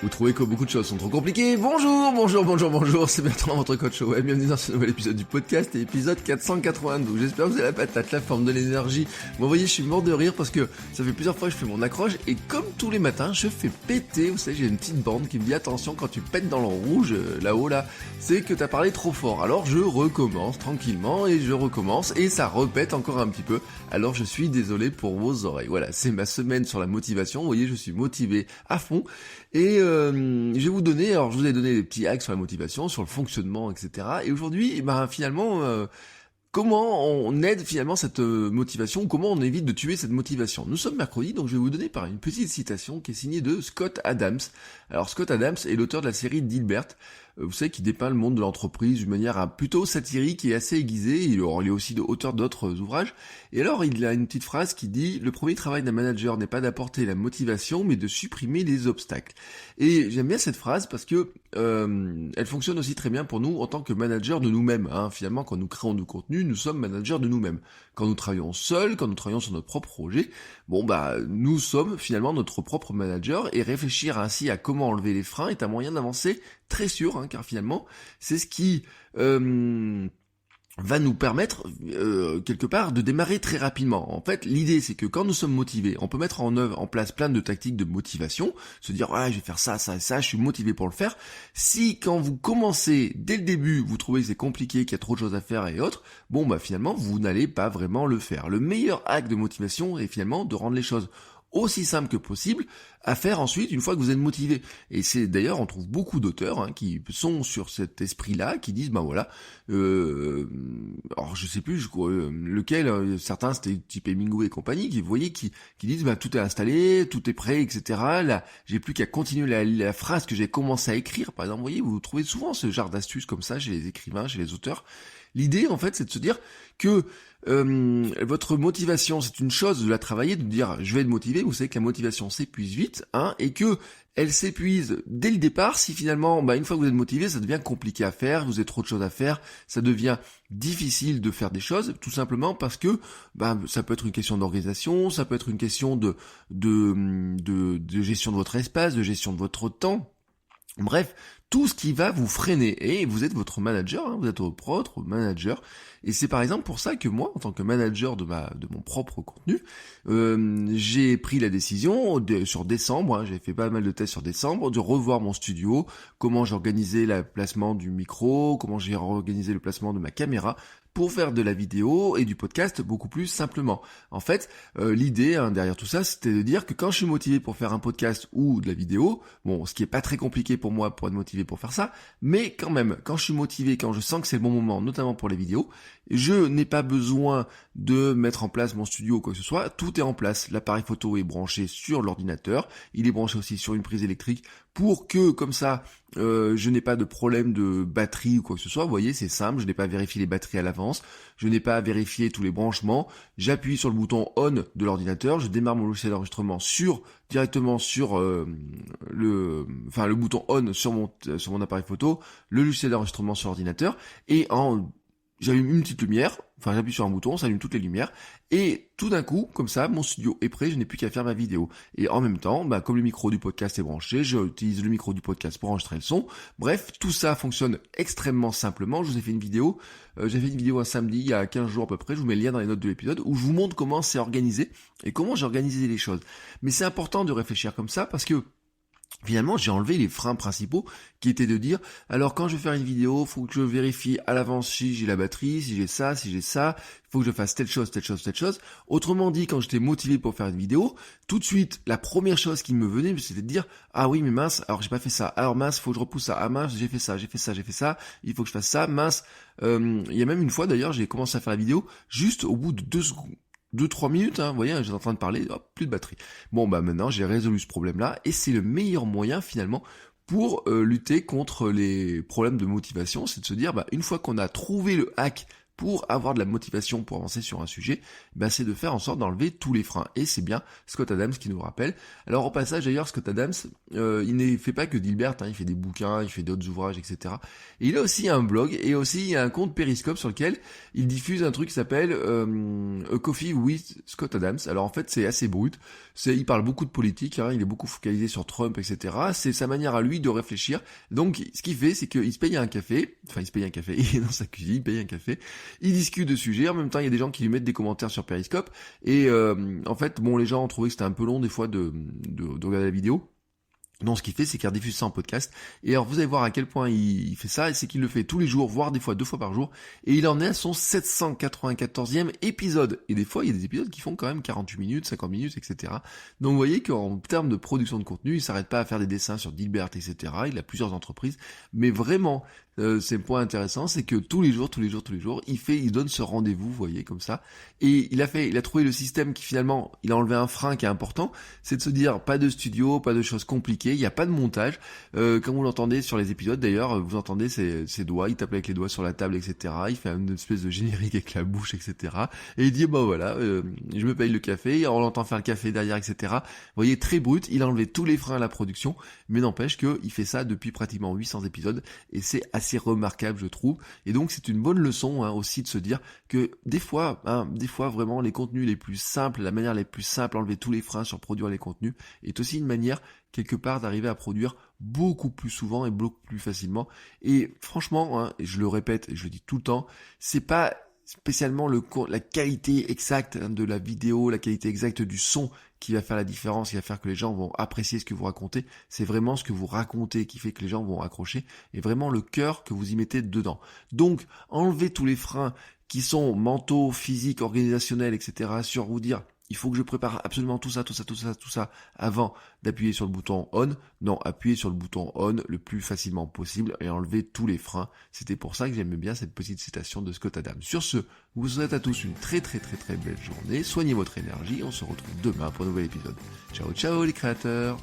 Vous trouvez que beaucoup de choses sont trop compliquées? Bonjour, c'est Bertrand, votre coach web. Bienvenue dans ce nouvel épisode du podcast, épisode 492. J'espère que vous avez la patate, la forme, de l'énergie. Vous voyez, je suis mort de rire parce que ça fait plusieurs fois que je fais mon accroche et comme tous les matins, je fais péter. Vous savez, j'ai une petite bande qui me dit attention, quand tu pètes dans le rouge, là-haut, là, c'est que t'as parlé trop fort. Alors je recommence tranquillement et je recommence et ça repète encore un petit peu. Alors je suis désolé pour vos oreilles. Voilà, c'est ma semaine sur la motivation. Vous voyez, je suis motivé à fond. Et je vais vous donner, alors je vous ai donné des petits hacks sur la motivation, sur le fonctionnement, etc. Et aujourd'hui, finalement, comment on aide finalement cette motivation, comment on évite de tuer cette motivation. Nous sommes mercredi, donc je vais vous donner par une petite citation qui est signée de Scott Adams. Alors Scott Adams est l'auteur de la série Dilbert, vous savez, qui dépeint le monde de l'entreprise d'une manière plutôt satirique et assez aiguisée. Il est aussi auteur d'autres ouvrages. Et alors, il a une petite phrase qui dit « Le premier travail d'un manager n'est pas d'apporter la motivation, mais de supprimer les obstacles. » Et j'aime bien cette phrase parce que elle fonctionne aussi très bien pour nous en tant que manager de nous-mêmes. Finalement, quand nous créons du contenu, nous sommes managers de nous-mêmes. Quand nous travaillons seuls, quand nous travaillons sur notre propre projet, nous sommes finalement notre propre manager et réfléchir ainsi à comment enlever les freins est un moyen d'avancer très sûr, car finalement, c'est ce qui va nous permettre quelque part de démarrer très rapidement. En fait, l'idée c'est que quand nous sommes motivés, on peut mettre en place plein de tactiques de motivation, se dire je vais faire ça, ça et ça, je suis motivé pour le faire. Si quand vous commencez dès le début, vous trouvez que c'est compliqué, qu'il y a trop de choses à faire et autres, finalement vous n'allez pas vraiment le faire. Le meilleur hack de motivation est finalement de rendre les choses aussi simple que possible à faire ensuite une fois que vous êtes motivé. Et c'est d'ailleurs, on trouve beaucoup d'auteurs qui sont sur cet esprit-là, qui disent alors je sais plus lequel, certains c'était type Hemingway et compagnie, qui disent tout est installé, tout est prêt, etc. Là, j'ai plus qu'à continuer la phrase que j'ai commencé à écrire. Par exemple, vous voyez, vous trouvez souvent ce genre d'astuces comme ça chez les écrivains, chez les auteurs. L'idée, en fait, c'est de se dire que votre motivation, c'est une chose de la travailler, de dire je vais être motivé. Vous savez que la motivation s'épuise vite, et que elle s'épuise dès le départ. Si finalement, une fois que vous êtes motivé, ça devient compliqué à faire, vous avez trop de choses à faire, ça devient difficile de faire des choses, tout simplement parce que ça peut être une question d'organisation, ça peut être une question de gestion de votre espace, de gestion de votre temps. Bref, tout ce qui va vous freiner, et vous êtes votre manager, vous êtes votre propre manager, et c'est par exemple pour ça que moi, en tant que manager de mon propre contenu, j'ai pris la décision sur décembre, j'ai fait pas mal de tests sur décembre, de revoir mon studio, comment j'ai organisé le placement du micro, comment j'ai organisé le placement de ma caméra, pour faire de la vidéo et du podcast beaucoup plus simplement. En fait, l'idée derrière tout ça, c'était de dire que quand je suis motivé pour faire un podcast ou de la vidéo, ce qui est pas très compliqué pour moi pour être motivé pour faire ça, mais quand même, quand je suis motivé, quand je sens que c'est le bon moment, notamment pour les vidéos, je n'ai pas besoin de mettre en place mon studio ou quoi que ce soit, tout est en place. L'appareil photo est branché sur l'ordinateur, il est branché aussi sur une prise électrique pour que, comme ça, je n'ai pas de problème de batterie ou quoi que ce soit. Vous voyez, c'est simple, je n'ai pas vérifié les batteries à l'avance, je n'ai pas vérifié tous les branchements, j'appuie sur le bouton on de l'ordinateur, je démarre mon logiciel d'enregistrement directement sur le bouton on sur mon appareil photo, le logiciel d'enregistrement sur l'ordinateur, et j'allume une petite lumière, j'appuie sur un bouton, ça allume toutes les lumières, et tout d'un coup, comme ça, mon studio est prêt, je n'ai plus qu'à faire ma vidéo. Et en même temps, comme le micro du podcast est branché, j'utilise le micro du podcast pour enregistrer le son. Bref, tout ça fonctionne extrêmement simplement. Je vous ai fait une vidéo, j'ai fait une vidéo un samedi, il y a 15 jours à peu près, je vous mets le lien dans les notes de l'épisode, où je vous montre comment c'est organisé, et comment j'ai organisé les choses. Mais c'est important de réfléchir comme ça, parce que finalement, j'ai enlevé les freins principaux qui étaient de dire, alors quand je vais faire une vidéo, faut que je vérifie à l'avance si j'ai la batterie, si j'ai ça, il faut que je fasse telle chose. Autrement dit, quand j'étais motivé pour faire une vidéo, tout de suite, la première chose qui me venait, c'était de dire, ah oui, mais mince, alors j'ai pas fait ça, alors mince, faut que je repousse ça, ah mince, j'ai fait ça, il faut que je fasse ça, mince. Il y a même une fois d'ailleurs, j'ai commencé à faire la vidéo, juste au bout de 2-3 minutes, vous voyez, j'étais en train de parler, plus de batterie. Maintenant, j'ai résolu ce problème-là, et c'est le meilleur moyen, finalement, pour lutter contre les problèmes de motivation, c'est de se dire, une fois qu'on a trouvé le hack pour avoir de la motivation pour avancer sur un sujet, c'est de faire en sorte d'enlever tous les freins. Et c'est bien Scott Adams qui nous rappelle. Alors au passage d'ailleurs, Scott Adams, il ne fait pas que Dilbert, il fait des bouquins, il fait d'autres ouvrages, etc. Et il a aussi un blog et aussi un compte Periscope sur lequel il diffuse un truc qui s'appelle A Coffee with Scott Adams. Alors en fait c'est assez brut, il parle beaucoup de politique, il est beaucoup focalisé sur Trump, etc. C'est sa manière à lui de réfléchir. Donc ce qu'il fait, c'est qu'il se paye un café, il est dans sa cuisine, il paye un café, il discute de sujets, en même temps il y a des gens qui lui mettent des commentaires sur Periscope, et en fait, les gens ont trouvé que c'était un peu long des fois de regarder la vidéo. Donc ce qu'il fait, c'est qu'il rediffuse ça en podcast. Et alors vous allez voir à quel point il fait ça, et c'est qu'il le fait tous les jours, voire des fois 2 fois par jour. Et il en est à son 794e épisode. Et des fois, il y a des épisodes qui font quand même 48 minutes, 50 minutes, etc. Donc vous voyez qu'en termes de production de contenu, il s'arrête pas à faire des dessins sur Dilbert, etc. Il a plusieurs entreprises. Mais vraiment, c'est le point intéressant, c'est que tous les jours, il donne ce rendez-vous, vous voyez, comme ça. Et il a trouvé le système qui finalement, il a enlevé un frein qui est important, c'est de se dire, pas de studio, pas de choses compliquées, il n'y a pas de montage. Comme vous l'entendez sur les épisodes d'ailleurs, vous entendez ses doigts, il tape avec les doigts sur la table, etc. Il fait une espèce de générique avec la bouche, etc. Et il dit, je me paye le café, on l'entend faire le café derrière, etc. Vous voyez, très brut, il a enlevé tous les freins à la production, mais n'empêche qu'il fait ça depuis pratiquement 800 épisodes, et c'est assez remarquable, je trouve. Et donc c'est une bonne leçon aussi de se dire que des fois vraiment les contenus les plus simples, la manière les plus simple, enlever tous les freins sur produire les contenus, est aussi une manière quelque part d'arriver à produire beaucoup plus souvent et beaucoup plus facilement. Et franchement, et je le répète et je le dis tout le temps, c'est pas spécialement la qualité exacte de la vidéo, la qualité exacte du son qui va faire la différence, qui va faire que les gens vont apprécier ce que vous racontez. C'est vraiment ce que vous racontez qui fait que les gens vont accrocher, et vraiment le cœur que vous y mettez dedans. Donc, enlevez tous les freins qui sont mentaux, physiques, organisationnels, etc. sur vous dire, il faut que je prépare absolument tout ça avant d'appuyer sur le bouton on. Non, appuyez sur le bouton on le plus facilement possible et enlevez tous les freins. C'était pour ça que j'aimais bien cette petite citation de Scott Adams. Sur ce, je vous souhaite à tous une très très très très belle journée. Soignez votre énergie. On se retrouve demain pour un nouvel épisode. Ciao ciao les créateurs.